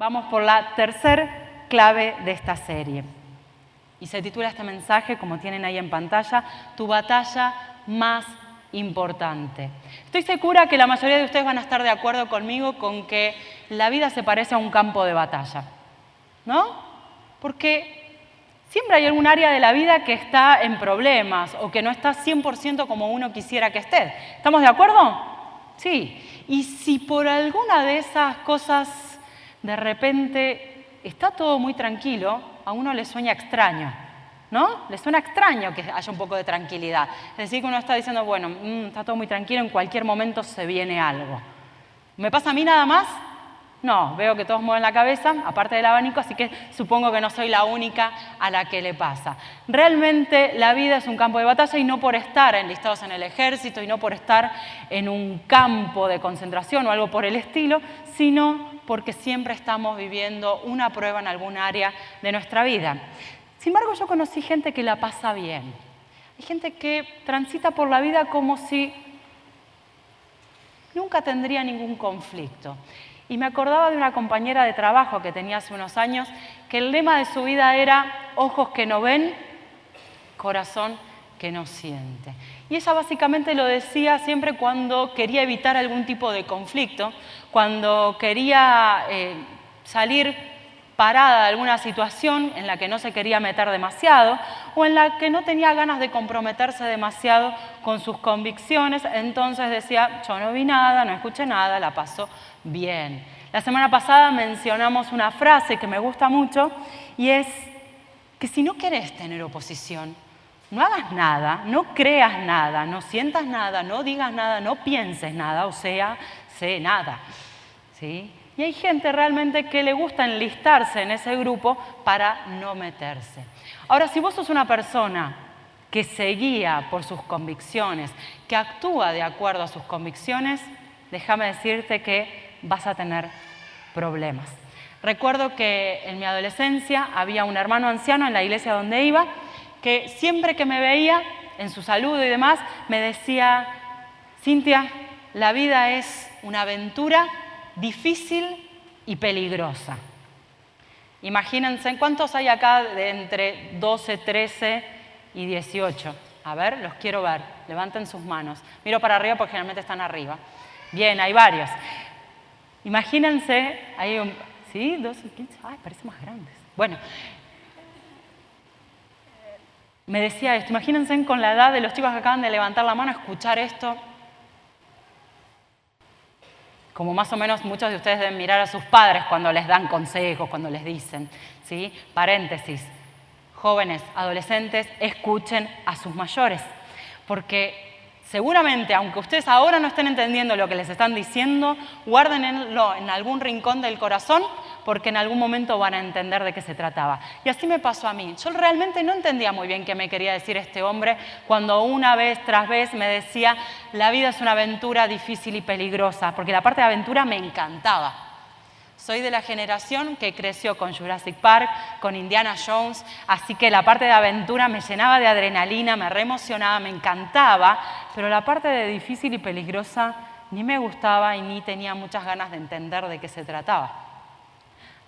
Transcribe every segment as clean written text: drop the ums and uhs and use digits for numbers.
Vamos por la tercer clave de esta serie. Y se titula este mensaje, como tienen ahí en pantalla, Tu batalla más importante. Estoy segura que la mayoría de ustedes van a estar de acuerdo conmigo con que la vida se parece a un campo de batalla, ¿no? Porque siempre hay algún área de la vida que está en problemas o que no está 100% como uno quisiera que esté. ¿Estamos de acuerdo? Sí. Y si por alguna de esas cosas de repente está todo muy tranquilo, a uno le suena extraño, ¿no? Le suena extraño que haya un poco de tranquilidad. Es decir, que uno está diciendo, bueno, está todo muy tranquilo, en cualquier momento se viene algo. ¿Me pasa a mí nada más? No, veo que todos mueven la cabeza, aparte del abanico, así que supongo que no soy la única a la que le pasa. Realmente la vida es un campo de batalla y no por estar enlistados en el ejército y no por estar en un campo de concentración o algo por el estilo, sino porque siempre estamos viviendo una prueba en algún área de nuestra vida. Sin embargo, yo conocí gente que la pasa bien. Hay gente que transita por la vida como si nunca tendría ningún conflicto. Y me acordaba de una compañera de trabajo que tenía hace unos años, que el lema de su vida era ojos que no ven, corazón que no siente. Y ella básicamente lo decía siempre cuando quería evitar algún tipo de conflicto, cuando quería salir parada de alguna situación en la que no se quería meter demasiado o en la que no tenía ganas de comprometerse demasiado con sus convicciones. Entonces decía, yo no vi nada, no escuché nada, la paso bien. La semana pasada mencionamos una frase que me gusta mucho y es que si no querés tener oposición, no hagas nada, no creas nada, no sientas nada, no digas nada, no pienses nada, o sea, sé nada, ¿sí? Y hay gente realmente que le gusta enlistarse en ese grupo para no meterse. Ahora, si vos sos una persona que se guía por sus convicciones, que actúa de acuerdo a sus convicciones, déjame decirte que vas a tener problemas. Recuerdo que en mi adolescencia había un hermano anciano en la iglesia donde iba que siempre que me veía en su saludo y demás me decía, Cintia, la vida es una aventura difícil y peligrosa. Imagínense, ¿cuántos hay acá de entre 12, 13 y 18? A ver, los quiero ver. Levanten sus manos. Miro para arriba porque generalmente están arriba. Bien, hay varios. Imagínense, hay ¿sí? 12, 15, ay, parece más grandes. Bueno, me decía esto, imagínense con la edad de los chicos que acaban de levantar la mano, escuchar esto. Como más o menos muchos de ustedes deben mirar a sus padres cuando les dan consejos, cuando les dicen, ¿sí? Paréntesis, jóvenes, adolescentes, escuchen a sus mayores, porque seguramente, aunque ustedes ahora no estén entendiendo lo que les están diciendo, guárdenlo en algún rincón del corazón, porque en algún momento van a entender de qué se trataba. Y así me pasó a mí. Yo realmente no entendía muy bien qué me quería decir este hombre cuando una vez tras vez me decía la vida es una aventura difícil y peligrosa, porque la parte de aventura me encantaba. Soy de la generación que creció con Jurassic Park, con Indiana Jones, así que la parte de aventura me llenaba de adrenalina, me reemocionaba, me encantaba, pero la parte de difícil y peligrosa ni me gustaba y ni tenía muchas ganas de entender de qué se trataba.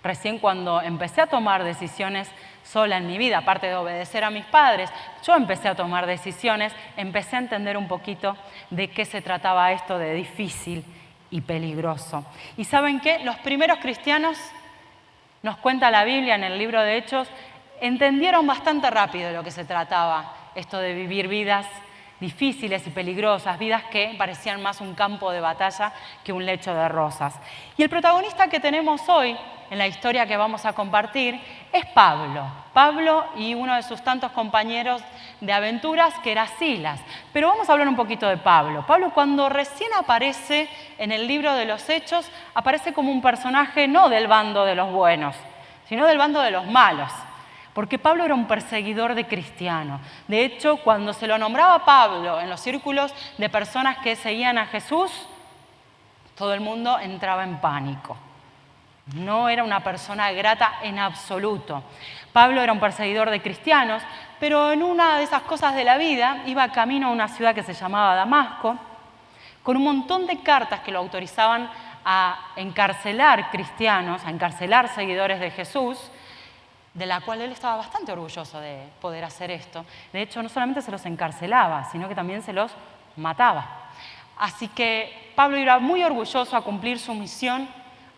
Recién cuando empecé a tomar decisiones sola en mi vida, aparte de obedecer a mis padres, yo empecé a tomar decisiones, empecé a entender un poquito de qué se trataba esto de difícil y peligroso. ¿Y saben qué? Los primeros cristianos, nos cuenta la Biblia en el libro de Hechos, entendieron bastante rápido de lo que se trataba, esto de vivir vidas difíciles y peligrosas, vidas que parecían más un campo de batalla que un lecho de rosas. Y el protagonista que tenemos hoy, en la historia que vamos a compartir, es Pablo. Pablo y uno de sus tantos compañeros de aventuras, que era Silas. Pero vamos a hablar un poquito de Pablo. Pablo, cuando recién aparece en el libro de los Hechos, aparece como un personaje no del bando de los buenos, sino del bando de los malos. Porque Pablo era un perseguidor de cristianos. De hecho, cuando se lo nombraba Pablo en los círculos de personas que seguían a Jesús, todo el mundo entraba en pánico. No era una persona grata en absoluto. Pablo era un perseguidor de cristianos, pero en una de esas cosas de la vida iba camino a una ciudad que se llamaba Damasco, con un montón de cartas que lo autorizaban a encarcelar cristianos, a encarcelar seguidores de Jesús, de la cual él estaba bastante orgulloso de poder hacer esto. De hecho, no solamente se los encarcelaba, sino que también se los mataba. Así que Pablo iba muy orgulloso a cumplir su misión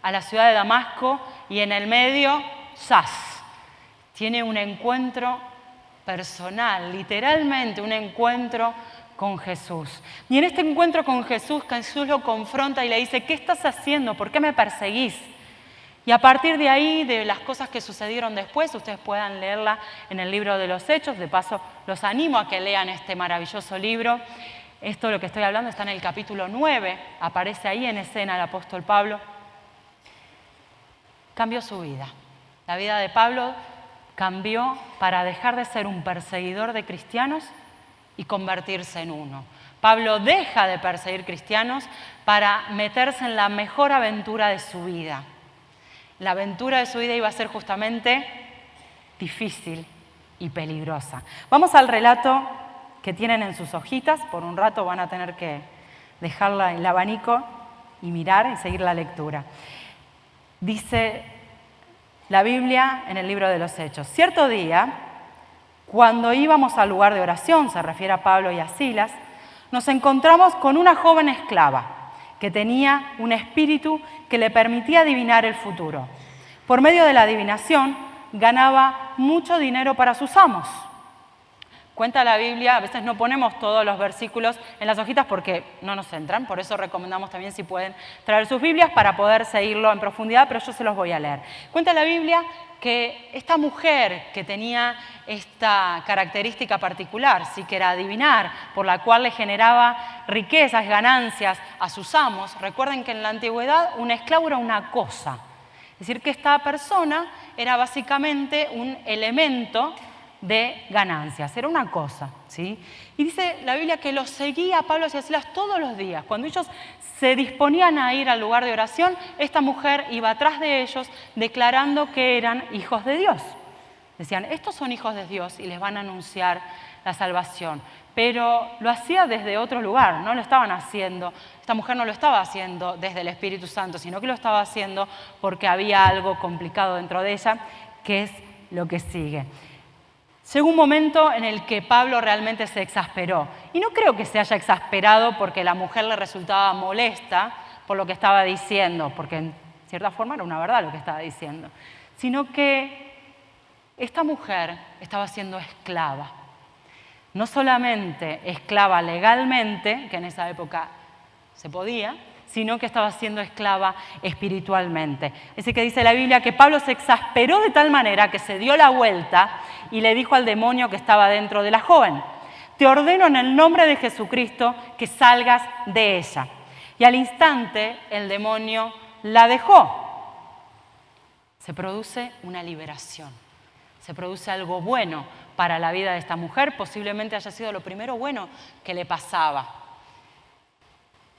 a la ciudad de Damasco y en el medio, ¡zas!, tiene un encuentro personal, literalmente un encuentro con Jesús. Y en este encuentro con Jesús, Jesús lo confronta y le dice: ¿qué estás haciendo? ¿Por qué me perseguís? Y a partir de ahí, de las cosas que sucedieron después, ustedes puedan leerla en el libro de los Hechos. De paso, los animo a que lean este maravilloso libro. Esto, lo que estoy hablando, está en el capítulo 9. Aparece ahí en escena el apóstol Pablo. Cambió su vida. La vida de Pablo cambió para dejar de ser un perseguidor de cristianos y convertirse en uno. Pablo deja de perseguir cristianos para meterse en la mejor aventura de su vida. La aventura de su vida iba a ser justamente difícil y peligrosa. Vamos al relato que tienen en sus hojitas. Por un rato van a tener que dejarla en el abanico y mirar y seguir la lectura. Dice la Biblia en el libro de los Hechos: cierto día, cuando íbamos al lugar de oración, se refiere a Pablo y a Silas, nos encontramos con una joven esclava que tenía un espíritu que le permitía adivinar el futuro. Por medio de la adivinación, ganaba mucho dinero para sus amos. Cuenta la Biblia, a veces no ponemos todos los versículos en las hojitas porque no nos entran, por eso recomendamos también, si pueden, traer sus Biblias para poder seguirlo en profundidad, pero yo se los voy a leer. Cuenta la Biblia que esta mujer que tenía esta característica particular, sí, que era adivinar, por la cual le generaba riquezas, ganancias a sus amos. Recuerden que en la antigüedad un esclavo era una cosa, es decir, que esta persona era básicamente un elemento de ganancias, era una cosa, ¿sí? Y dice la Biblia que los seguía Pablo y Silas todos los días. Cuando ellos se disponían a ir al lugar de oración, esta mujer iba atrás de ellos declarando que eran hijos de Dios. Decían: estos son hijos de Dios y les van a anunciar la salvación. Pero lo hacía desde otro lugar, no lo estaban haciendo, esta mujer no lo estaba haciendo desde el Espíritu Santo, sino que lo estaba haciendo porque había algo complicado dentro de ella, que es lo que sigue. Llegó un momento en el que Pablo realmente se exasperó. Y no creo que se haya exasperado porque la mujer le resultaba molesta por lo que estaba diciendo, porque en cierta forma era una verdad lo que estaba diciendo, sino que esta mujer estaba siendo esclava. No solamente esclava legalmente, que en esa época se podía, sino que estaba siendo esclava espiritualmente. Así que dice la Biblia que Pablo se exasperó de tal manera que se dio la vuelta y le dijo al demonio que estaba dentro de la joven: te ordeno en el nombre de Jesucristo que salgas de ella. Y al instante el demonio la dejó. Se produce una liberación, se produce algo bueno para la vida de esta mujer, posiblemente haya sido lo primero bueno que le pasaba.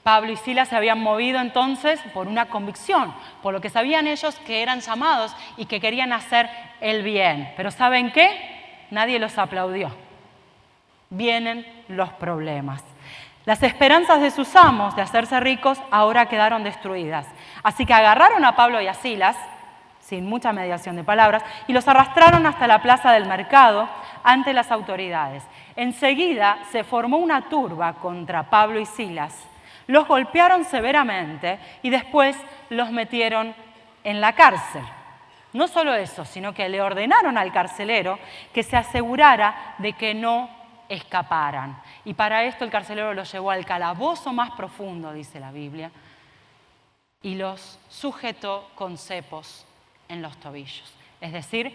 Pablo y Silas se habían movido entonces por una convicción, por lo que sabían ellos que eran llamados y que querían hacer el bien. Pero ¿saben qué? Nadie los aplaudió. Vienen los problemas. Las esperanzas de sus amos de hacerse ricos ahora quedaron destruidas. Así que agarraron a Pablo y a Silas, sin mucha mediación de palabras, y los arrastraron hasta la plaza del mercado ante las autoridades. Enseguida se formó una turba contra Pablo y Silas. Los golpearon severamente y después los metieron en la cárcel. No solo eso, sino que le ordenaron al carcelero que se asegurara de que no escaparan. Y para esto el carcelero los llevó al calabozo más profundo, dice la Biblia, y los sujetó con cepos en los tobillos. Es decir,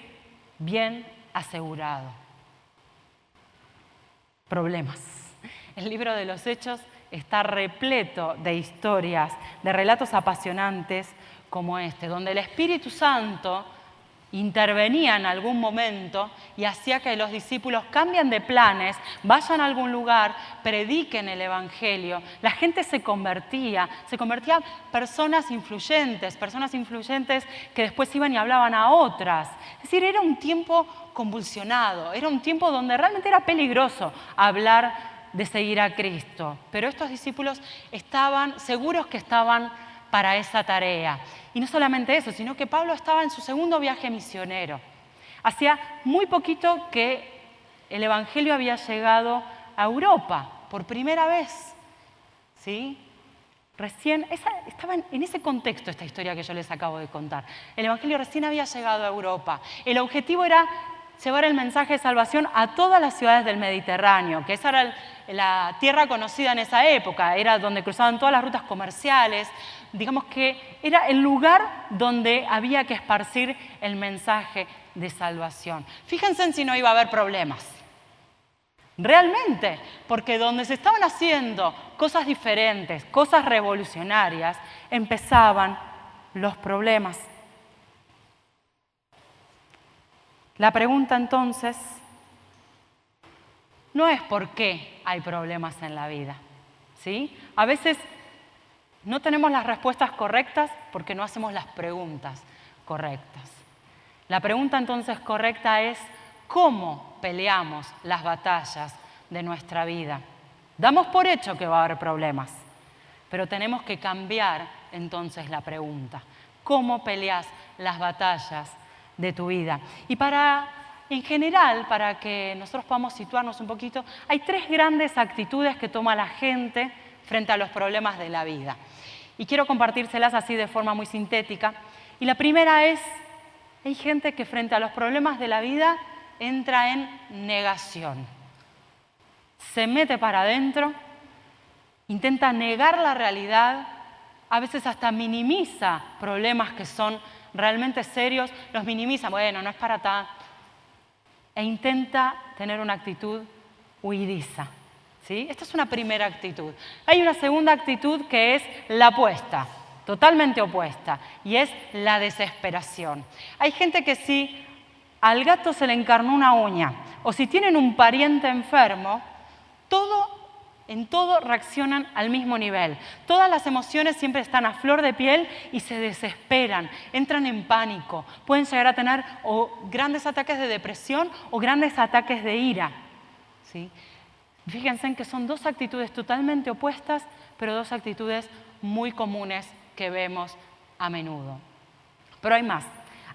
bien asegurado. Problemas. El libro de los Hechos está repleto de historias, de relatos apasionantes como este, donde el Espíritu Santo intervenía en algún momento y hacía que los discípulos cambien de planes, vayan a algún lugar, prediquen el Evangelio. La gente se convertían personas influyentes que después iban y hablaban a otras. Es decir, era un tiempo convulsionado, era un tiempo donde realmente era peligroso hablar de seguir a Cristo. Pero estos discípulos estaban seguros que estaban para esa tarea. Y no solamente eso, sino que Pablo estaba en su segundo viaje misionero. Hacía muy poquito que el Evangelio había llegado a Europa, por primera vez. ¿Sí? Recién, estaba en ese contexto esta historia que yo les acabo de contar. El Evangelio recién había llegado a Europa. El objetivo era llevar el mensaje de salvación a todas las ciudades del Mediterráneo, que esa era la tierra conocida en esa época, era donde cruzaban todas las rutas comerciales. Digamos que era el lugar donde había que esparcir el mensaje de salvación. Fíjense en si no iba a haber problemas. Realmente, porque donde se estaban haciendo cosas diferentes, cosas revolucionarias, empezaban los problemas. La pregunta entonces no es por qué hay problemas en la vida, ¿sí? A veces no tenemos las respuestas correctas porque no hacemos las preguntas correctas. La pregunta entonces correcta es: ¿cómo peleamos las batallas de nuestra vida? Damos por hecho que va a haber problemas, pero tenemos que cambiar entonces la pregunta. ¿Cómo peleas las batallas de tu vida? Y en general, para que nosotros podamos situarnos un poquito, hay 3 grandes actitudes que toma la gente frente a los problemas de la vida. Y quiero compartírselas así de forma muy sintética. Y la primera es: hay gente que frente a los problemas de la vida entra en negación. Se mete para adentro, intenta negar la realidad, a veces hasta minimiza problemas que son realmente serios, los minimiza, bueno, no es para tanto, e intenta tener una actitud huidiza. ¿Sí? Esta es una primera actitud. Hay una segunda actitud que es la opuesta, totalmente opuesta, y es la desesperación. Hay gente que si al gato se le encarnó una uña, o si tienen un pariente enfermo, en todo reaccionan al mismo nivel. Todas las emociones siempre están a flor de piel y se desesperan, entran en pánico. Pueden llegar a tener o grandes ataques de depresión o grandes ataques de ira. ¿Sí? Fíjense en que son 2 actitudes totalmente opuestas, pero 2 actitudes muy comunes que vemos a menudo. Pero hay más.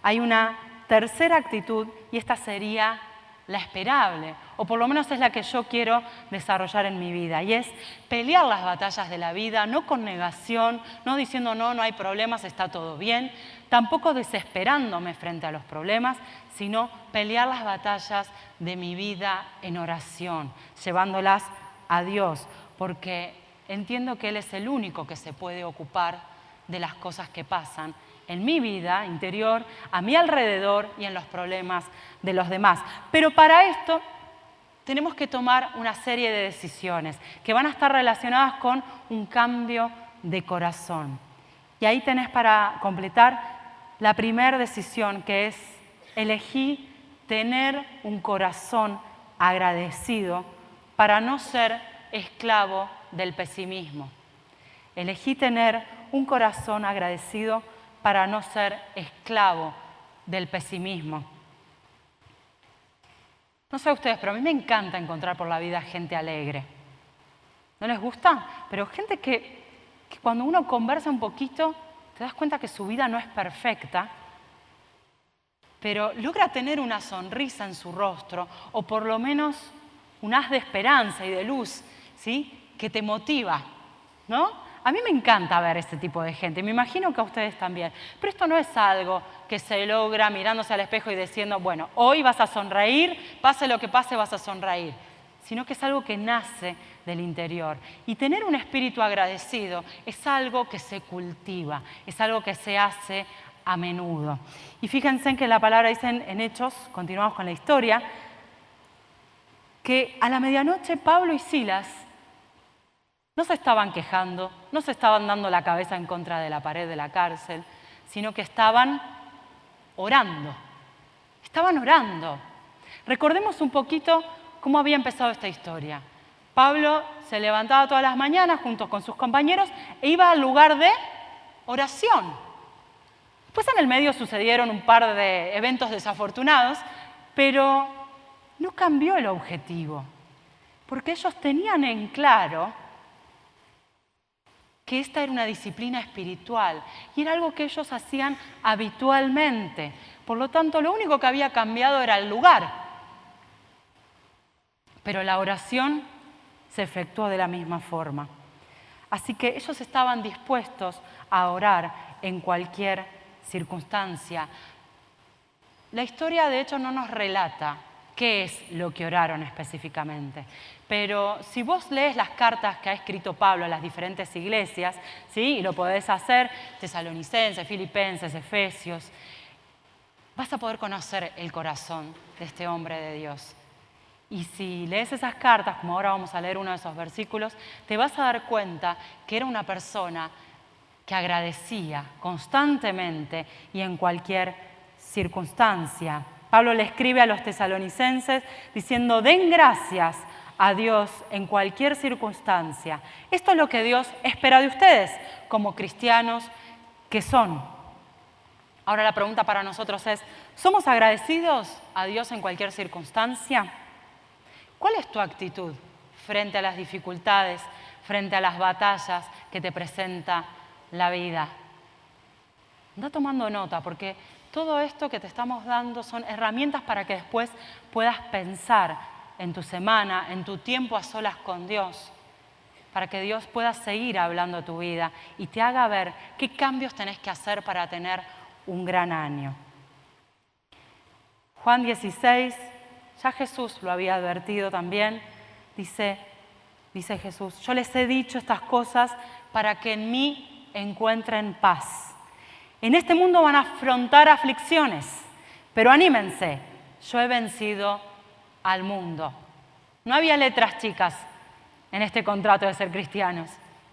Hay una tercera actitud y esta sería la esperable, o por lo menos es la que yo quiero desarrollar en mi vida, y es pelear las batallas de la vida, no con negación, no diciendo no hay problemas, está todo bien, tampoco desesperándome frente a los problemas, sino pelear las batallas de mi vida en oración, llevándolas a Dios, porque entiendo que Él es el único que se puede ocupar de las cosas que pasan en mi vida interior, a mi alrededor y en los problemas de los demás. Pero para esto tenemos que tomar una serie de decisiones que van a estar relacionadas con un cambio de corazón. Y ahí tenés para completar la primera decisión, que es elegí tener un corazón agradecido para no ser esclavo del pesimismo. Elegí tener un corazón agradecido para no ser esclavo del pesimismo. No sé a ustedes, pero a mí me encanta encontrar por la vida gente alegre. ¿No les gusta? Pero gente que cuando uno conversa un poquito, te das cuenta que su vida no es perfecta, pero logra tener una sonrisa en su rostro, o por lo menos un haz de esperanza y de luz, ¿sí? Que te motiva, ¿no? A mí me encanta ver este tipo de gente, me imagino que a ustedes también. Pero esto no es algo que se logra mirándose al espejo y diciendo, bueno, hoy vas a sonreír, pase lo que pase, vas a sonreír. Sino que es algo que nace del interior. Y tener un espíritu agradecido es algo que se cultiva, es algo que se hace a menudo. Y fíjense en que la palabra dice en Hechos, continuamos con la historia, que a la medianoche Pablo y Silas no se estaban quejando, no se estaban dando la cabeza en contra de la pared de la cárcel, sino que estaban orando. Estaban orando. Recordemos un poquito cómo había empezado esta historia. Pablo se levantaba todas las mañanas junto con sus compañeros e iba al lugar de oración. Después en el medio sucedieron un par de eventos desafortunados, pero no cambió el objetivo, porque ellos tenían en claro que esta era una disciplina espiritual y era algo que ellos hacían habitualmente. Por lo tanto, lo único que había cambiado era el lugar. Pero la oración se efectuó de la misma forma. Así que ellos estaban dispuestos a orar en cualquier circunstancia. La historia, de hecho, no nos relata qué es lo que oraron específicamente. Pero si vos lees las cartas que ha escrito Pablo a las diferentes iglesias, ¿sí? Y lo podés hacer, Tesalonicenses, Filipenses, Efesios, vas a poder conocer el corazón de este hombre de Dios. Y si lees esas cartas, como ahora vamos a leer uno de esos versículos, te vas a dar cuenta que era una persona que agradecía constantemente y en cualquier circunstancia. Pablo le escribe a los tesalonicenses diciendo: den gracias a Dios en cualquier circunstancia. Esto es lo que Dios espera de ustedes como cristianos que son. Ahora la pregunta para nosotros es: ¿somos agradecidos a Dios en cualquier circunstancia? ¿Cuál es tu actitud frente a las dificultades, frente a las batallas que te presenta la vida? Anda tomando nota, porque todo esto que te estamos dando son herramientas para que después puedas pensar en tu semana, en tu tiempo a solas con Dios, para que Dios pueda seguir hablando a tu vida y te haga ver qué cambios tenés que hacer para tener un gran año. Juan 16, ya Jesús lo había advertido también, dice Jesús: yo les he dicho estas cosas para que en mí encuentren paz. En este mundo van a afrontar aflicciones, pero anímense, yo he vencido al mundo. No había letras chicas en este contrato de ser cristianos,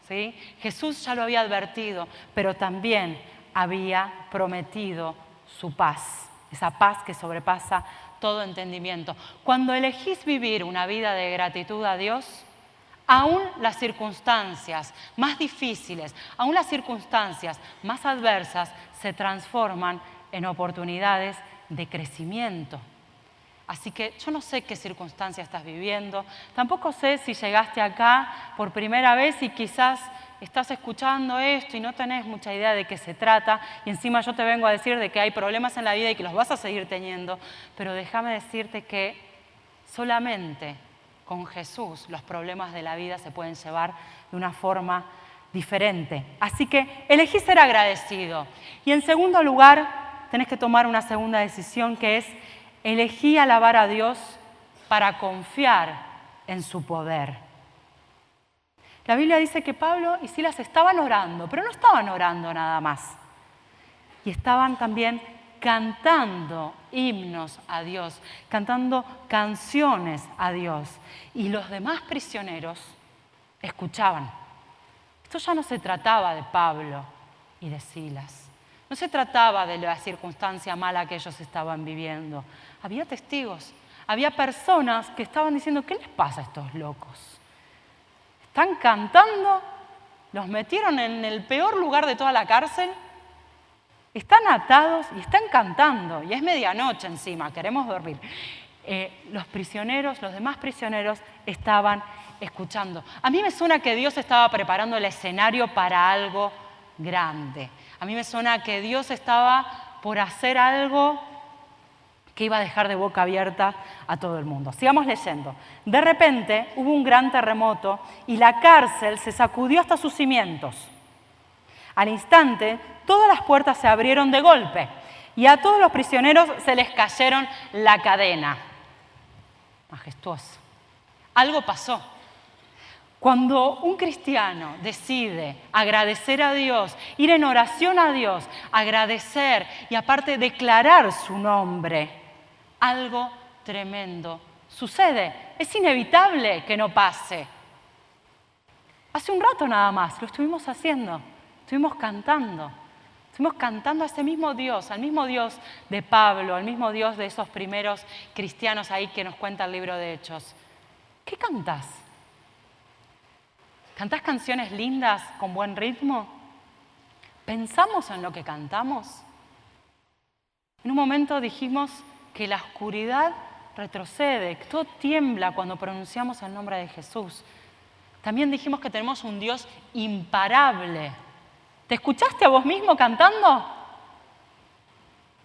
¿sí? Jesús ya lo había advertido, pero también había prometido su paz, esa paz que sobrepasa todo entendimiento. Cuando elegís vivir una vida de gratitud a Dios, aún las circunstancias más difíciles, aún las circunstancias más adversas se transforman en oportunidades de crecimiento. Así que yo no sé qué circunstancia estás viviendo, tampoco sé si llegaste acá por primera vez y quizás estás escuchando esto y no tenés mucha idea de qué se trata, y encima yo te vengo a decir de que hay problemas en la vida y que los vas a seguir teniendo, pero déjame decirte que solamente con Jesús los problemas de la vida se pueden llevar de una forma diferente. Así que elegí ser agradecido. Y en segundo lugar, tenés que tomar una segunda decisión, que es: elegí alabar a Dios para confiar en su poder. La Biblia dice que Pablo y Silas estaban orando, pero no estaban orando nada más. Y estaban también cantando himnos a Dios, cantando canciones a Dios. Y los demás prisioneros escuchaban. Esto ya no se trataba de Pablo y de Silas. No se trataba de la circunstancia mala que ellos estaban viviendo. Había testigos, había personas que estaban diciendo: ¿qué les pasa a estos locos? Están cantando, los metieron en el peor lugar de toda la cárcel, están atados y están cantando, y es medianoche encima, queremos dormir. Los prisioneros, los demás prisioneros estaban escuchando. A mí me suena que Dios estaba preparando el escenario para algo grande. A mí me suena que Dios estaba por hacer algo que iba a dejar de boca abierta a todo el mundo. Sigamos leyendo. De repente hubo un gran terremoto y la cárcel se sacudió hasta sus cimientos. Al instante, todas las puertas se abrieron de golpe y a todos los prisioneros se les cayeron la cadena. Majestuoso. Algo pasó. Cuando un cristiano decide agradecer a Dios, ir en oración a Dios, agradecer y aparte declarar su nombre, algo tremendo sucede. Es inevitable que no pase. Hace un rato nada más lo estuvimos haciendo, estuvimos cantando a ese mismo Dios, al mismo Dios de Pablo, al mismo Dios de esos primeros cristianos ahí que nos cuenta el libro de Hechos. ¿Qué cantás? ¿Cantás canciones lindas con buen ritmo? ¿Pensamos en lo que cantamos? En un momento dijimos que la oscuridad retrocede, que todo tiembla cuando pronunciamos el nombre de Jesús. También dijimos que tenemos un Dios imparable. ¿Te escuchaste a vos mismo cantando?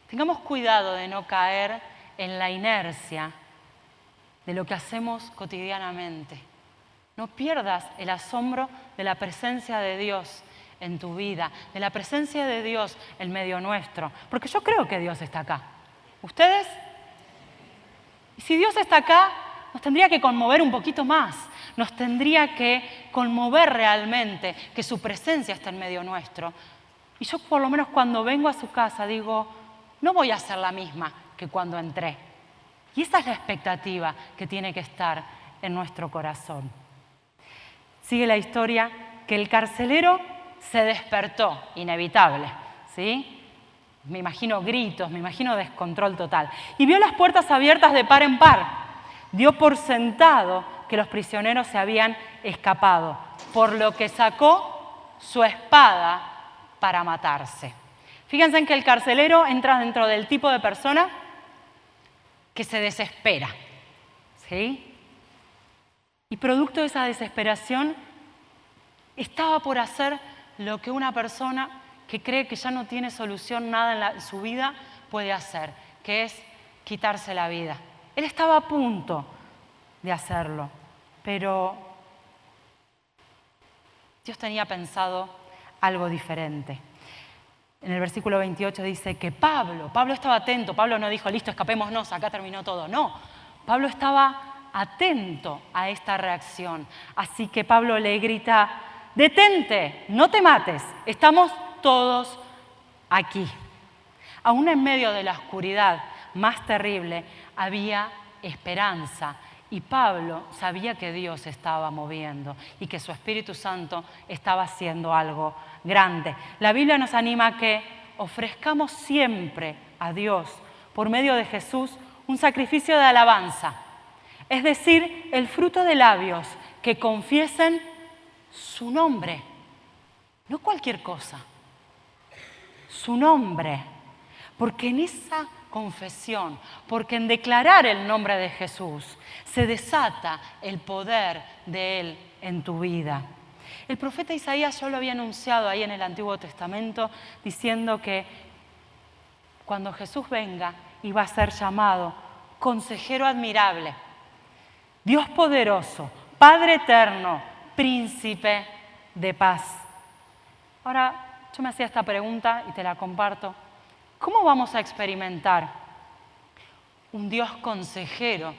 Tengamos cuidado de no caer en la inercia de lo que hacemos cotidianamente. No pierdas el asombro de la presencia de Dios en tu vida, de la presencia de Dios en medio nuestro. Porque yo creo que Dios está acá. ¿Ustedes? Y si Dios está acá, nos tendría que conmover un poquito más. Nos tendría que conmover realmente que su presencia está en medio nuestro. Y yo por lo menos cuando vengo a su casa digo, no voy a ser la misma que cuando entré. Y esa es la expectativa que tiene que estar en nuestro corazón. Sigue la historia que el carcelero se despertó, inevitable, ¿sí? Me imagino gritos, me imagino descontrol total. Y vio las puertas abiertas de par en par. Dio por sentado que los prisioneros se habían escapado, por lo que sacó su espada para matarse. Fíjense en que el carcelero entra dentro del tipo de persona que se desespera, ¿sí? Y producto de esa desesperación, estaba por hacer lo que una persona que cree que ya no tiene solución nada en su vida puede hacer, que es quitarse la vida. Él estaba a punto de hacerlo, pero Dios tenía pensado algo diferente. En el versículo 28 dice que Pablo estaba atento. Pablo no dijo, listo, escapémonos, acá terminó todo. No, Pablo estaba atento a esta reacción. Así que Pablo le grita, detente, no te mates, estamos todos aquí. Aún en medio de la oscuridad más terrible había esperanza. Y Pablo sabía que Dios se estaba moviendo y que su Espíritu Santo estaba haciendo algo grande. La Biblia nos anima a que ofrezcamos siempre a Dios, por medio de Jesús, un sacrificio de alabanza. Es decir, el fruto de labios que confiesen su nombre. No cualquier cosa. Su nombre. Porque en esa confesión, porque en declarar el nombre de Jesús, se desata el poder de Él en tu vida. El profeta Isaías ya lo había anunciado ahí en el Antiguo Testamento, diciendo que cuando Jesús venga iba a ser llamado Consejero admirable, Dios poderoso, Padre eterno, Príncipe de paz. Ahora, yo me hacía esta pregunta y te la comparto. ¿Cómo vamos a experimentar un Dios consejero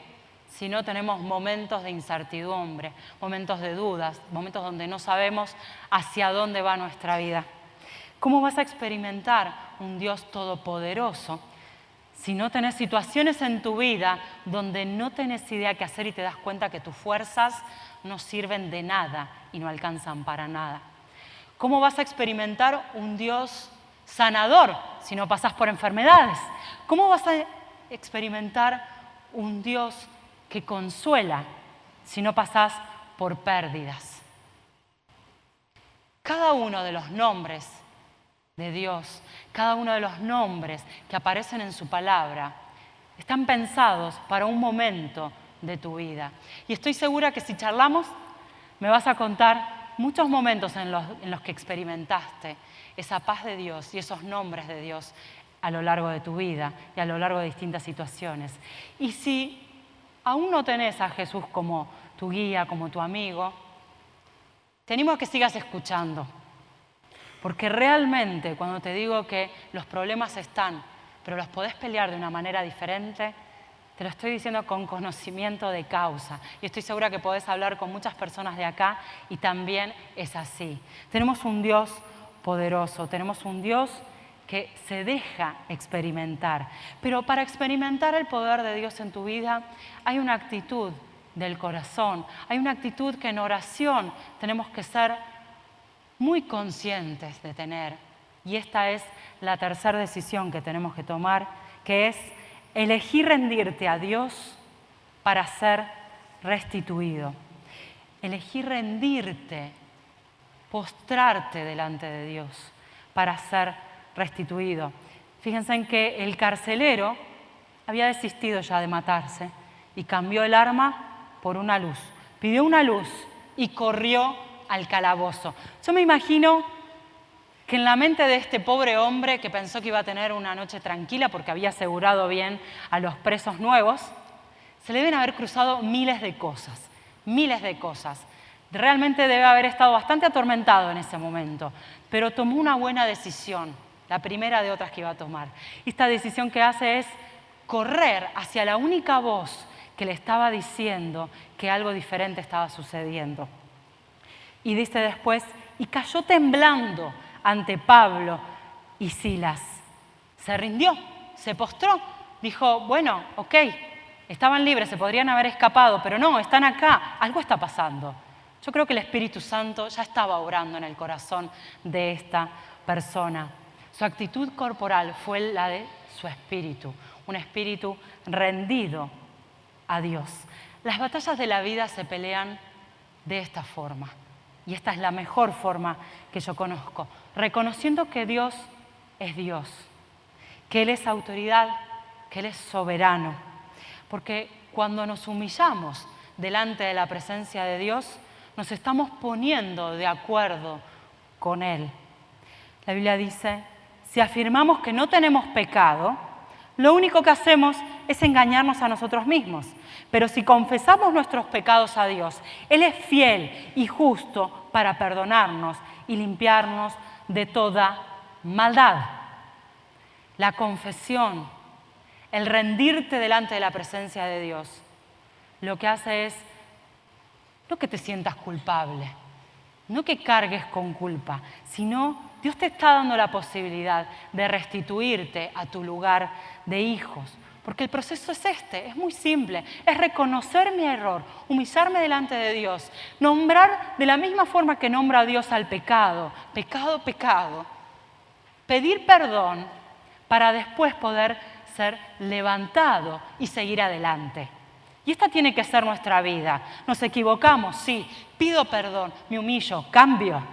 si no tenemos momentos de incertidumbre, momentos de dudas, momentos donde no sabemos hacia dónde va nuestra vida? ¿Cómo vas a experimentar un Dios todopoderoso si no tenés situaciones en tu vida donde no tenés idea qué hacer y te das cuenta que tus fuerzas no sirven de nada y no alcanzan para nada? ¿Cómo vas a experimentar un Dios sanador si no pasás por enfermedades? ¿Cómo vas a experimentar un Dios que consuela si no pasás por pérdidas? Cada uno de los nombres de Dios, cada uno de los nombres que aparecen en su palabra, están pensados para un momento de tu vida. Y estoy segura que si charlamos, me vas a contar muchos momentos en los que experimentaste esa paz de Dios y esos nombres de Dios a lo largo de tu vida y a lo largo de distintas situaciones. Y si aún no tenés a Jesús como tu guía, como tu amigo, te animo a que sigas escuchando. Porque realmente cuando te digo que los problemas están, pero los podés pelear de una manera diferente, te lo estoy diciendo con conocimiento de causa. Y estoy segura que podés hablar con muchas personas de acá y también es así. Tenemos un Dios poderoso, tenemos un Dios que se deja experimentar. Pero para experimentar el poder de Dios en tu vida hay una actitud del corazón, hay una actitud que en oración tenemos que ser muy conscientes de tener. Y esta es la tercera decisión que tenemos que tomar, que es elegir rendirte a Dios para ser restituido. Elegir rendirte, postrarte delante de Dios para ser restituido. Fíjense en que el carcelero había desistido ya de matarse y cambió el arma por una luz. Pidió una luz y corrió al calabozo. Yo me imagino que en la mente de este pobre hombre que pensó que iba a tener una noche tranquila porque había asegurado bien a los presos nuevos, se le deben haber cruzado miles de cosas, miles de cosas. Realmente debe haber estado bastante atormentado en ese momento, pero tomó una buena decisión, la primera de otras que iba a tomar. Esta decisión que hace es correr hacia la única voz que le estaba diciendo que algo diferente estaba sucediendo. Y dice después, y cayó temblando ante Pablo y Silas. Se rindió, se postró, dijo, bueno, ok, estaban libres, se podrían haber escapado, pero no, están acá, algo está pasando. Yo creo que el Espíritu Santo ya estaba obrando en el corazón de esta persona. Su actitud corporal fue la de su espíritu, un espíritu rendido a Dios. Las batallas de la vida se pelean de esta forma. Y esta es la mejor forma que yo conozco, reconociendo que Dios es Dios, que Él es autoridad, que Él es soberano. Porque cuando nos humillamos delante de la presencia de Dios, nos estamos poniendo de acuerdo con Él. La Biblia dice, si afirmamos que no tenemos pecado, lo único que hacemos es engañarnos a nosotros mismos. Pero si confesamos nuestros pecados a Dios, Él es fiel y justo para perdonarnos y limpiarnos de toda maldad. La confesión, el rendirte delante de la presencia de Dios, lo que hace es no que te sientas culpable, no que cargues con culpa, sino Dios te está dando la posibilidad de restituirte a tu lugar de hijos. Porque el proceso es es muy simple, es reconocer mi error, humillarme delante de Dios, nombrar de la misma forma que nombra a Dios al pecado, pecado, pecado, pedir perdón para después poder ser levantado y seguir adelante. Y esta tiene que ser nuestra vida. Nos equivocamos, sí, pido perdón, me humillo, cambio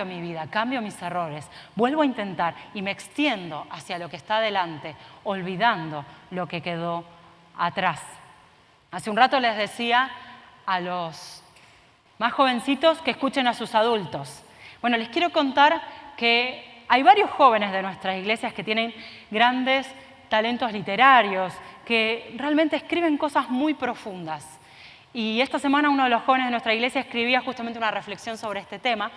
mi vida, cambio mis errores, vuelvo a intentar y me extiendo hacia lo que está adelante, olvidando lo que quedó atrás. Hace un rato les decía a los más jovencitos que escuchen a sus adultos. Bueno, les quiero contar que hay varios jóvenes de nuestras iglesias que tienen grandes talentos literarios, que realmente escriben cosas muy profundas. Y esta semana uno de los jóvenes de nuestra iglesia escribía justamente una reflexión sobre este tema,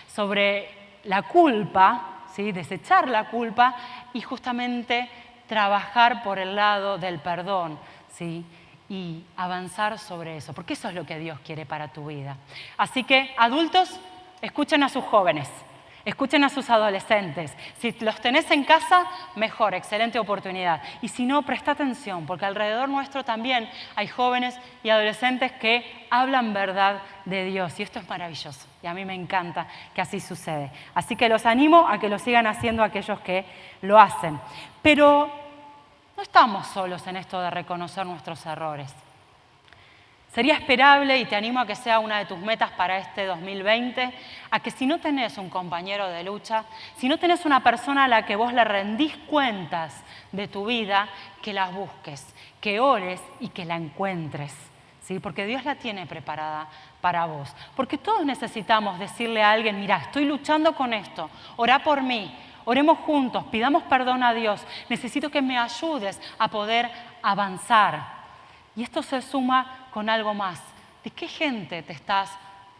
sobre la culpa, ¿sí? Desechar la culpa y justamente trabajar por el lado del perdón, ¿sí? Y avanzar sobre eso, porque eso es lo que Dios quiere para tu vida. Así que, adultos, escuchen a sus jóvenes. Escuchen a sus adolescentes. Si los tenés en casa, mejor, excelente oportunidad. Y si no, presta atención, porque alrededor nuestro también hay jóvenes y adolescentes que hablan verdad de Dios. Y esto es maravilloso. Y a mí me encanta que así sucede. Así que los animo a que lo sigan haciendo aquellos que lo hacen. Pero no estamos solos en esto de reconocer nuestros errores. Sería esperable, y te animo a que sea una de tus metas para este 2020, a que si no tenés un compañero de lucha, si no tenés una persona a la que vos le rendís cuentas de tu vida, que las busques, que ores y que la encuentres, ¿sí? Porque Dios la tiene preparada para vos. Porque todos necesitamos decirle a alguien, mira, estoy luchando con esto, orá por mí, oremos juntos, pidamos perdón a Dios, necesito que me ayudes a poder avanzar. Y esto se suma con algo más. ¿De qué gente te estás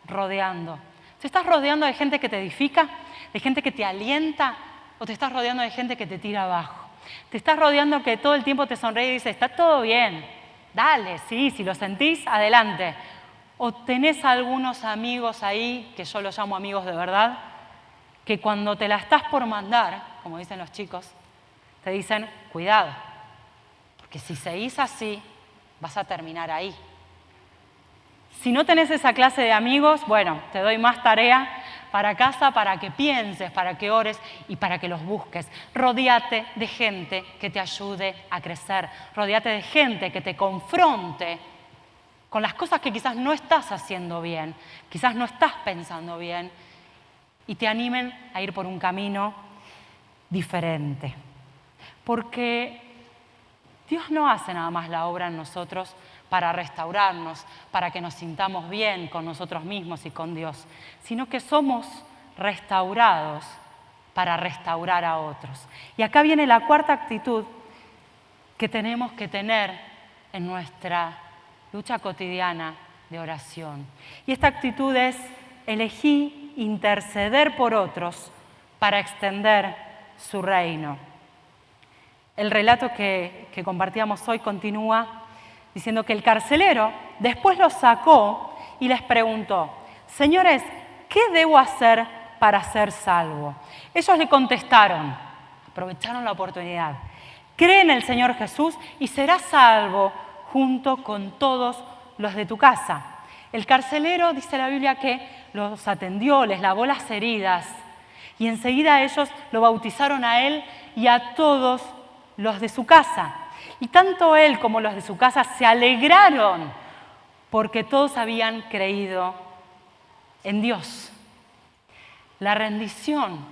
rodeando? ¿Te estás rodeando de gente que te edifica? ¿De gente que te alienta? ¿O te estás rodeando de gente que te tira abajo? ¿Te estás rodeando que todo el tiempo te sonríe y dice, está todo bien? Dale, sí, si lo sentís, adelante. ¿O tenés algunos amigos ahí, que yo los llamo amigos de verdad, que cuando te la estás por mandar, como dicen los chicos, te dicen, cuidado, porque si seguís así, vas a terminar ahí. Si no tenés esa clase de amigos, bueno, te doy más tarea para casa, para que pienses, para que ores y para que los busques. Rodéate de gente que te ayude a crecer. Rodéate de gente que te confronte con las cosas que quizás no estás haciendo bien, quizás no estás pensando bien, y te animen a ir por un camino diferente. Porque Dios no hace nada más la obra en nosotros para restaurarnos, para que nos sintamos bien con nosotros mismos y con Dios, sino que somos restaurados para restaurar a otros. Y acá viene la cuarta actitud que tenemos que tener en nuestra lucha cotidiana de oración. Y esta actitud es elegir interceder por otros para extender su reino. El relato que compartíamos hoy continúa diciendo que el carcelero después los sacó y les preguntó: «Señores, ¿qué debo hacer para ser salvo?». Ellos le contestaron, aprovecharon la oportunidad: «Cree en el Señor Jesús y serás salvo junto con todos los de tu casa». El carcelero, dice la Biblia, que los atendió, les lavó las heridas y enseguida ellos lo bautizaron a él y a todos los de su casa. Y tanto él como los de su casa se alegraron porque todos habían creído en Dios. La rendición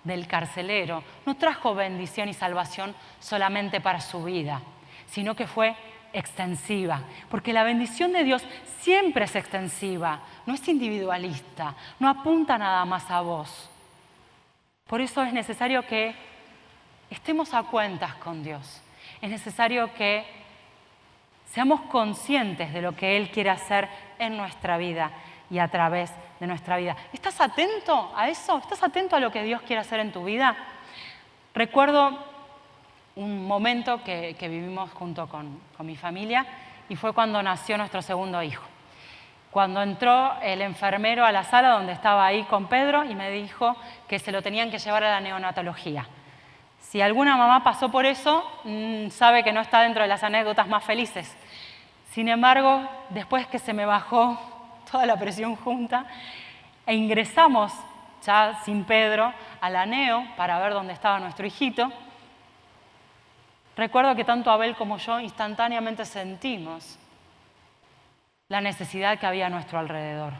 del carcelero no trajo bendición y salvación solamente para su vida, sino que fue extensiva, porque la bendición de Dios siempre es extensiva, no es individualista, no apunta nada más a vos. Por eso es necesario que estemos a cuentas con Dios. Es necesario que seamos conscientes de lo que Él quiere hacer en nuestra vida y a través de nuestra vida. ¿Estás atento a eso? ¿Estás atento a lo que Dios quiere hacer en tu vida? Recuerdo un momento que vivimos junto con mi familia y fue cuando nació nuestro segundo hijo. Cuando entró el enfermero a la sala donde estaba ahí con Pedro y me dijo que se lo tenían que llevar a la neonatología. Si alguna mamá pasó por eso, sabe que no está dentro de las anécdotas más felices. Sin embargo, después que se me bajó toda la presión junta e ingresamos ya sin Pedro a la neo para ver dónde estaba nuestro hijito, recuerdo que tanto Abel como yo instantáneamente sentimos la necesidad que había a nuestro alrededor.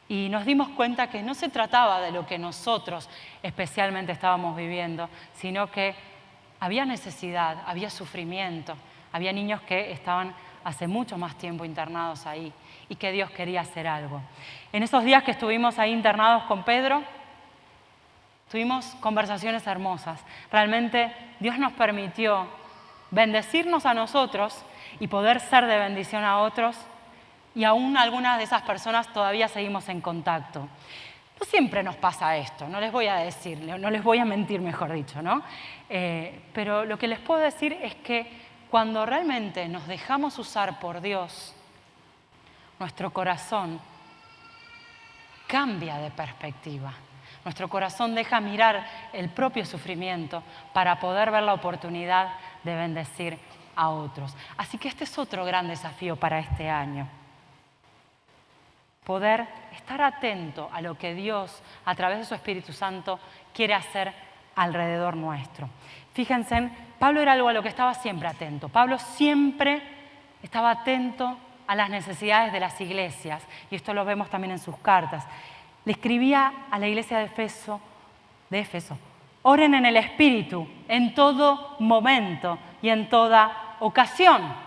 Y nos dimos cuenta que no se trataba de lo que nosotros especialmente estábamos viviendo, sino que había necesidad, había sufrimiento, había niños que estaban hace mucho más tiempo internados ahí y que Dios quería hacer algo. En esos días que estuvimos ahí internados con Pedro, tuvimos conversaciones hermosas. Realmente Dios nos permitió bendecirnos a nosotros y poder ser de bendición a otros. Y aún algunas de esas personas todavía seguimos en contacto. No siempre nos pasa esto, no les voy a decir, no les voy a mentir, mejor dicho, ¿no? Pero lo que les puedo decir es que cuando realmente nos dejamos usar por Dios, nuestro corazón cambia de perspectiva. Nuestro corazón deja mirar el propio sufrimiento para poder ver la oportunidad de bendecir a otros. Así que este es otro gran desafío para este año. Poder estar atento a lo que Dios, a través de su Espíritu Santo, quiere hacer alrededor nuestro. Fíjense, Pablo era algo a lo que estaba siempre atento. Pablo siempre estaba atento a las necesidades de las iglesias, y esto lo vemos también en sus cartas. Le escribía a la iglesia de Éfeso: oren en el Espíritu en todo momento y en toda ocasión.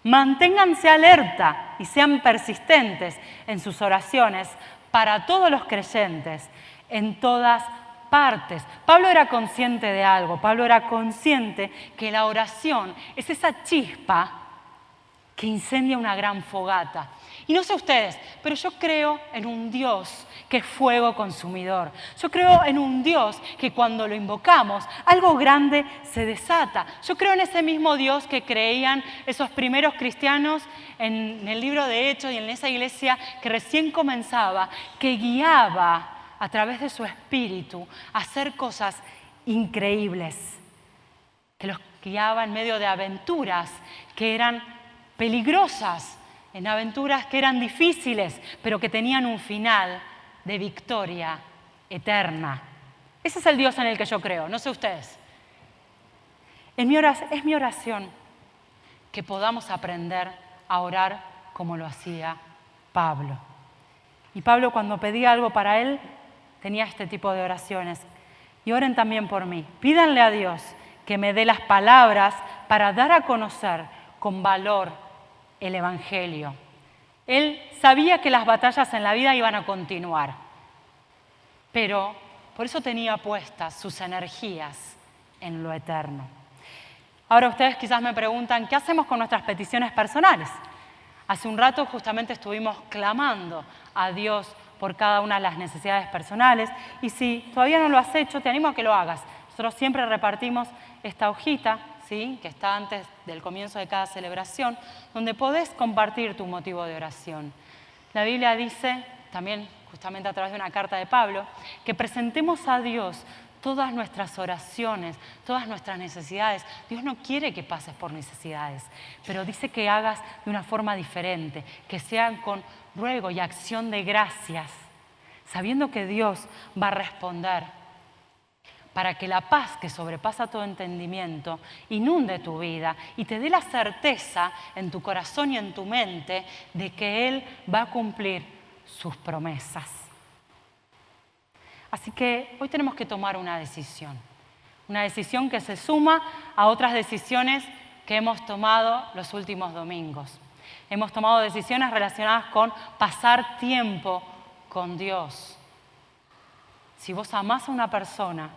Manténganse alerta y sean persistentes en sus oraciones para todos los creyentes en todas partes. Pablo era consciente de algo. Pablo era consciente que la oración es esa chispa que incendia una gran fogata. Y no sé ustedes, pero yo creo en un Dios que es fuego consumidor. Yo creo en un Dios que cuando lo invocamos, algo grande se desata. Yo creo en ese mismo Dios que creían esos primeros cristianos en el libro de Hechos y en esa iglesia que recién comenzaba, que guiaba a través de su espíritu a hacer cosas increíbles, que los guiaba en medio de aventuras que eran peligrosas, en aventuras que eran difíciles, pero que tenían un final de victoria eterna. Ese es el Dios en el que yo creo, no sé ustedes. Es mi oración que podamos aprender a orar como lo hacía Pablo. Y Pablo, cuando pedía algo para él, tenía este tipo de oraciones. Y oren también por mí. Pídanle a Dios que me dé las palabras para dar a conocer con valor el Evangelio. Él sabía que las batallas en la vida iban a continuar, pero por eso tenía puestas sus energías en lo eterno. Ahora ustedes quizás me preguntan, ¿qué hacemos con nuestras peticiones personales? Hace un rato justamente estuvimos clamando a Dios por cada una de las necesidades personales, y si todavía no lo has hecho, te animo a que lo hagas. Nosotros siempre repartimos esta hojita, ¿sí?, que está antes del comienzo de cada celebración, donde podés compartir tu motivo de oración. La Biblia dice, también justamente a través de una carta de Pablo, que presentemos a Dios todas nuestras oraciones, todas nuestras necesidades. Dios no quiere que pases por necesidades, pero dice que hagas de una forma diferente, que sean con ruego y acción de gracias, sabiendo que Dios va a responder, para que la paz que sobrepasa todo entendimiento inunde tu vida y te dé la certeza en tu corazón y en tu mente de que Él va a cumplir sus promesas. Así que hoy tenemos que tomar una decisión que se suma a otras decisiones que hemos tomado los últimos domingos. Hemos tomado decisiones relacionadas con pasar tiempo con Dios. Si vos amás a una persona,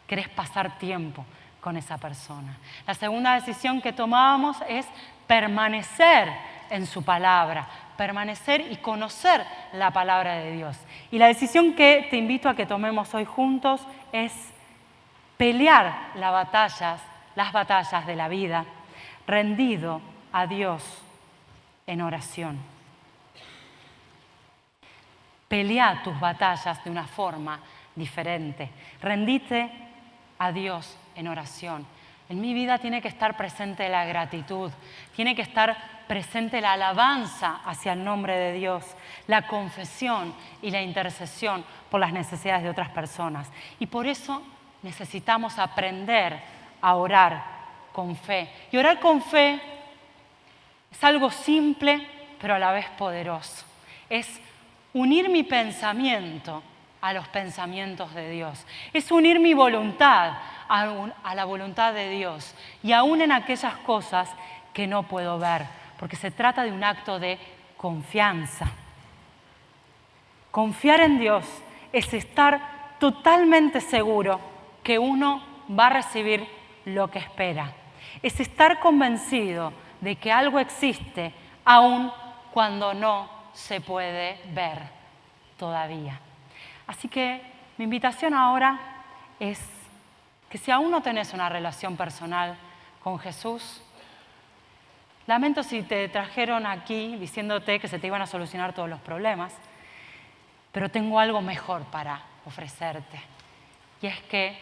querés pasar tiempo con esa persona. La segunda decisión que tomábamos es permanecer en su palabra, permanecer y conocer la palabra de Dios. Y la decisión que te invito a que tomemos hoy juntos es pelear las batallas de la vida, rendido a Dios en oración. Pelea tus batallas de una forma diferente. Rendite a Dios en oración. En mi vida tiene que estar presente la gratitud, tiene que estar presente la alabanza hacia el nombre de Dios, la confesión y la intercesión por las necesidades de otras personas. Y por eso necesitamos aprender a orar con fe. Y orar con fe es algo simple, pero a la vez poderoso. Es unir mi pensamiento a los pensamientos de Dios. Es unir mi voluntad a la voluntad de Dios, y aún en aquellas cosas que no puedo ver, porque se trata de un acto de confianza. Confiar en Dios es estar totalmente seguro que uno va a recibir lo que espera. Es estar convencido de que algo existe aún cuando no se puede ver todavía. Así que mi invitación ahora es que si aún no tenés una relación personal con Jesús, lamento si te trajeron aquí diciéndote que se te iban a solucionar todos los problemas, pero tengo algo mejor para ofrecerte. Y es que,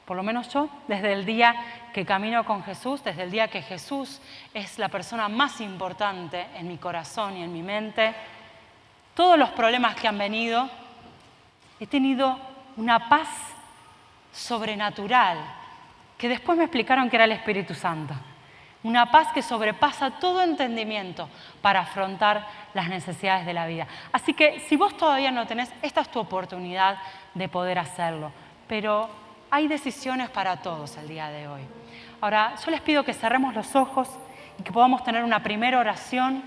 por lo menos yo, desde el día que camino con Jesús, desde el día que Jesús es la persona más importante en mi corazón y en mi mente, todos los problemas que han venido, he tenido una paz sobrenatural, que después me explicaron que era el Espíritu Santo. Una paz que sobrepasa todo entendimiento para afrontar las necesidades de la vida. Así que si vos todavía no tenés, esta es tu oportunidad de poder hacerlo. Pero hay decisiones para todos el día de hoy. Ahora, yo les pido que cerremos los ojos y que podamos tener una primera oración,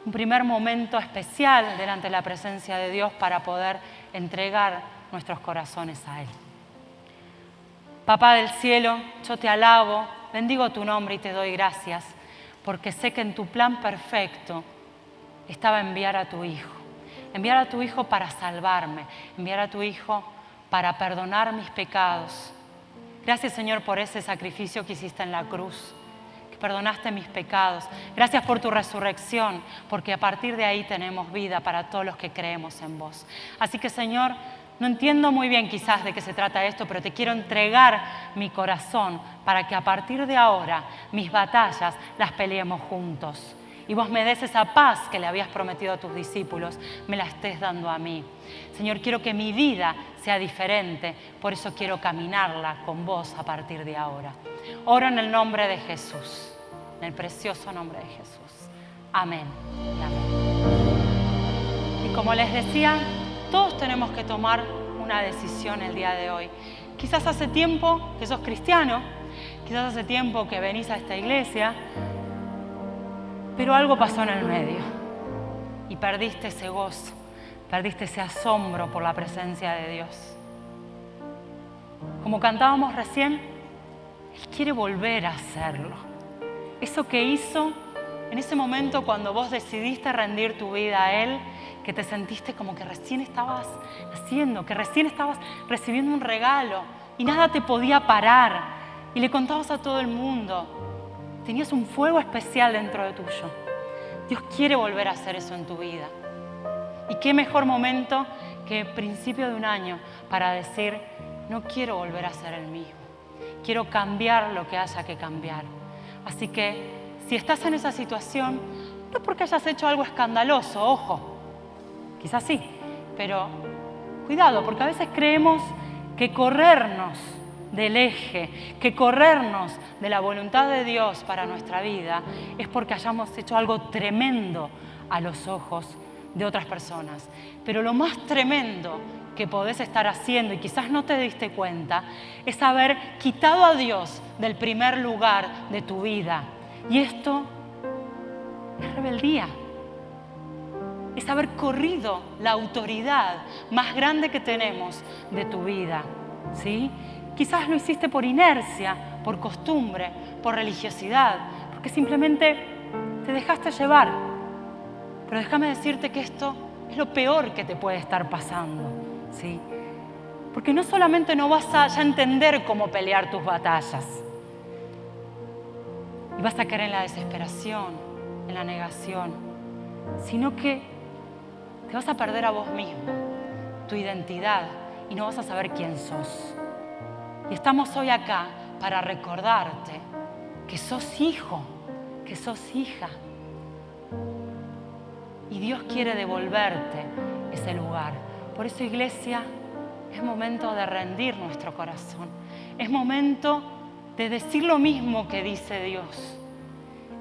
un primer momento especial delante de la presencia de Dios para poder entregar nuestros corazones a Él. Papá del cielo, yo te alabo, bendigo tu nombre y te doy gracias, porque sé que en tu plan perfecto estaba enviar a tu Hijo para salvarme, enviar a tu Hijo para perdonar mis pecados. Gracias, Señor, por ese sacrificio que hiciste en la cruz, que perdonaste mis pecados. Gracias por tu resurrección, porque a partir de ahí tenemos vida para todos los que creemos en vos. Así que, Señor, no entiendo muy bien quizás de qué se trata esto, pero te quiero entregar mi corazón para que a partir de ahora mis batallas las peleemos juntos. Y vos me des esa paz que le habías prometido a tus discípulos, me la estés dando a mí. Señor, quiero que mi vida sea diferente, por eso quiero caminarla con vos a partir de ahora. Oro en el nombre de Jesús, en el precioso nombre de Jesús. Amén y amén. Y como les decía, todos tenemos que tomar una decisión el día de hoy. Quizás hace tiempo que sos cristiano, quizás hace tiempo que venís a esta iglesia, pero algo pasó en el medio y perdiste ese gozo, perdiste ese asombro por la presencia de Dios. Como cantábamos recién, Él quiere volver a hacerlo. Eso que hizo en ese momento cuando vos decidiste rendir tu vida a Él, que te sentiste como que recién estabas haciendo, que recién estabas recibiendo un regalo y nada te podía parar y le contabas a todo el mundo. Tenías un fuego especial dentro de tuyo. Dios quiere volver a hacer eso en tu vida. Y qué mejor momento que principio de un año para decir, no quiero volver a ser el mismo. Quiero cambiar lo que haya que cambiar. Así que si estás en esa situación, no porque hayas hecho algo escandaloso, ojo, quizás sí, pero cuidado, porque a veces creemos que corrernos del eje, que corrernos de la voluntad de Dios para nuestra vida es porque hayamos hecho algo tremendo a los ojos de otras personas. Pero lo más tremendo que podés estar haciendo, y quizás no te diste cuenta, es haber quitado a Dios del primer lugar de tu vida. Y esto es rebeldía. Es haber corrido la autoridad más grande que tenemos de tu vida, ¿sí? Quizás lo hiciste por inercia, por costumbre, por religiosidad, porque simplemente te dejaste llevar. Pero déjame decirte que esto es lo peor que te puede estar pasando, ¿sí? Porque no solamente no vas a ya entender cómo pelear tus batallas, y vas a caer en la desesperación, en la negación, sino que te vas a perder a vos mismo, tu identidad, y no vas a saber quién sos. Y estamos hoy acá para recordarte que sos hijo, que sos hija. Y Dios quiere devolverte ese lugar. Por eso, iglesia, es momento de rendir nuestro corazón. Es momento de decir lo mismo que dice Dios.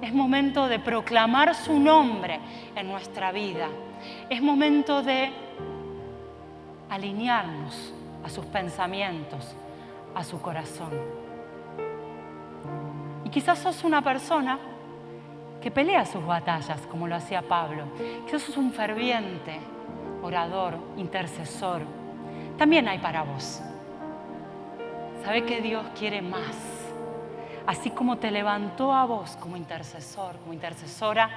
Es momento de proclamar su nombre en nuestra vida. Es momento de alinearnos a sus pensamientos, a su corazón. Y quizás sos una persona que pelea sus batallas, como lo hacía Pablo. Quizás sos un ferviente orador, intercesor. También hay para vos. Sabe que Dios quiere más. Así como te levantó a vos como intercesor, como intercesora,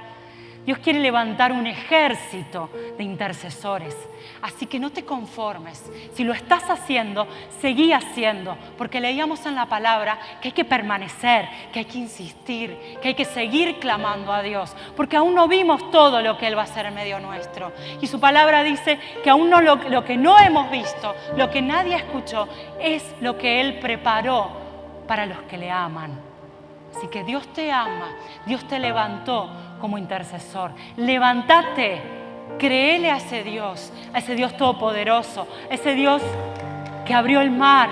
Dios quiere levantar un ejército de intercesores. Así que no te conformes. Si lo estás haciendo, seguí haciendo. Porque leíamos en la palabra que hay que permanecer, que hay que insistir, que hay que seguir clamando a Dios. Porque aún no vimos todo lo que Él va a hacer en medio nuestro. Y su palabra dice que aún no lo que no hemos visto, lo que nadie escuchó, es lo que Él preparó para los que le aman. Así que Dios te ama, Dios te levantó como intercesor. Levántate, créele a ese Dios todopoderoso, a ese Dios que abrió el mar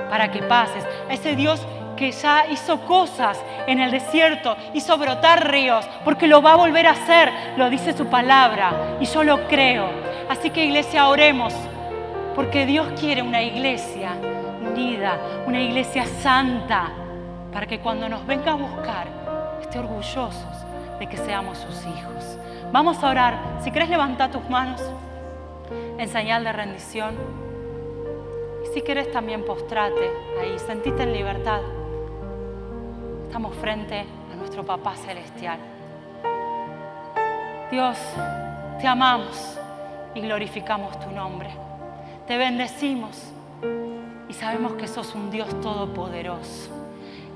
para que pases, a ese Dios que ya hizo cosas en el desierto, hizo brotar ríos, porque lo va a volver a hacer, lo dice su palabra, y yo lo creo. Así que, iglesia, oremos, porque Dios quiere una iglesia unida, una iglesia santa, para que cuando nos venga a buscar, esté orgullosos de que seamos sus hijos. Vamos a orar. Si querés, levanta tus manos en señal de rendición. Y si querés, también postrate ahí, sentite en libertad. Estamos frente a nuestro Papá Celestial. Dios, te amamos y glorificamos tu nombre. Te bendecimos y sabemos que sos un Dios todopoderoso,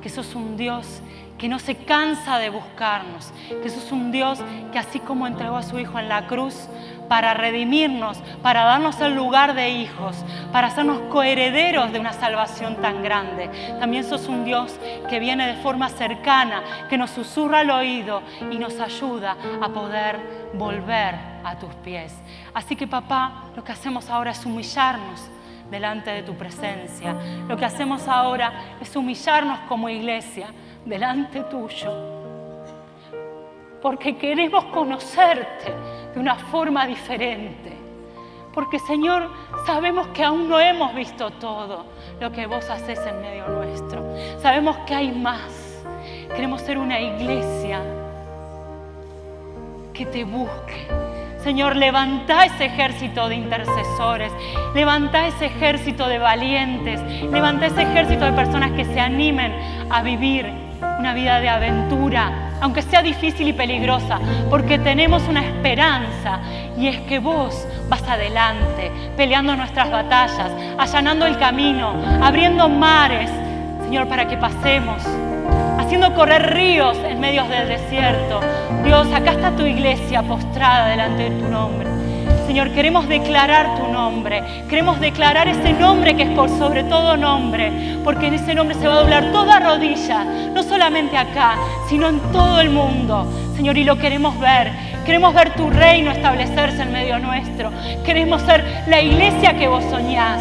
que sos un Dios que no se cansa de buscarnos, que sos un Dios que así como entregó a su Hijo en la cruz para redimirnos, para darnos el lugar de hijos, para hacernos coherederos de una salvación tan grande, también sos un Dios que viene de forma cercana, que nos susurra al oído y nos ayuda a poder volver a tus pies. Así que, papá, lo que hacemos ahora es humillarnos delante de tu presencia. Lo que hacemos ahora es humillarnos como iglesia delante tuyo, porque queremos conocerte de una forma diferente, porque, Señor, sabemos que aún no hemos visto todo lo que vos haces en medio nuestro. Sabemos que hay más. Queremos ser una iglesia que te busque. Señor, levanta ese ejército de intercesores, levanta ese ejército de valientes, levanta ese ejército de personas que se animen a vivir una vida de aventura, aunque sea difícil y peligrosa, porque tenemos una esperanza, y es que vos vas adelante, peleando nuestras batallas, allanando el camino, abriendo mares, Señor, para que pasemos, haciendo correr ríos en medio del desierto. Dios, acá está tu iglesia postrada delante de tu nombre. Señor, queremos declarar tu nombre, queremos declarar ese nombre que es por sobre todo nombre, porque en ese nombre se va a doblar toda rodilla, no solamente acá, sino en todo el mundo. Señor, y lo queremos ver tu reino establecerse en medio nuestro, queremos ser la iglesia que vos soñás.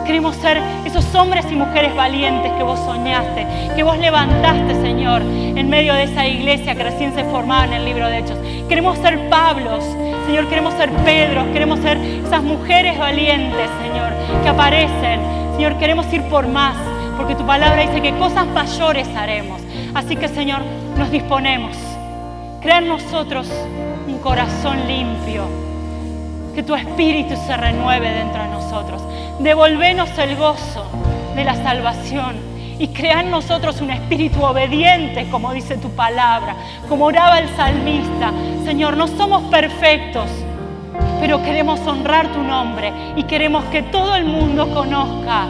Queremos ser esos hombres y mujeres valientes que vos soñaste, que vos levantaste, Señor, en medio de esa iglesia que recién se formaba en el libro de Hechos. Queremos ser Pablos, Señor, queremos ser Pedros, queremos ser esas mujeres valientes, Señor, que aparecen. Señor, queremos ir por más, porque tu palabra dice que cosas mayores haremos. Así que, Señor, nos disponemos. Crea en nosotros un corazón limpio, que tu espíritu se renueve dentro de nosotros. Devolvenos el gozo de la salvación y crea en nosotros un espíritu obediente, como dice tu palabra, como oraba el salmista. Señor, no somos perfectos, pero queremos honrar tu nombre y queremos que todo el mundo conozca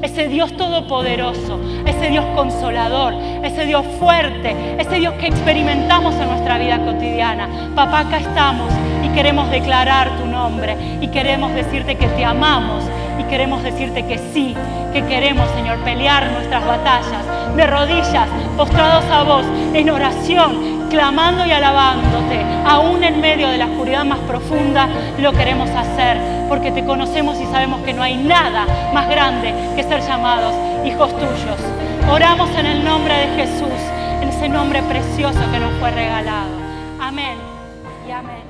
ese Dios todopoderoso, ese Dios consolador, ese Dios fuerte, ese Dios que experimentamos en nuestra vida cotidiana. Papá, acá estamos y queremos declarar tu nombre y queremos decirte que te amamos y queremos decirte que sí, que queremos, Señor, pelear nuestras batallas de rodillas, postrados a vos, en oración, clamando y alabándote. Aún en medio de la oscuridad más profunda lo queremos hacer, porque te conocemos y sabemos que no hay nada más grande que ser llamados hijos tuyos. Oramos en el nombre de Jesús, en ese nombre precioso que nos fue regalado. Amén y amén.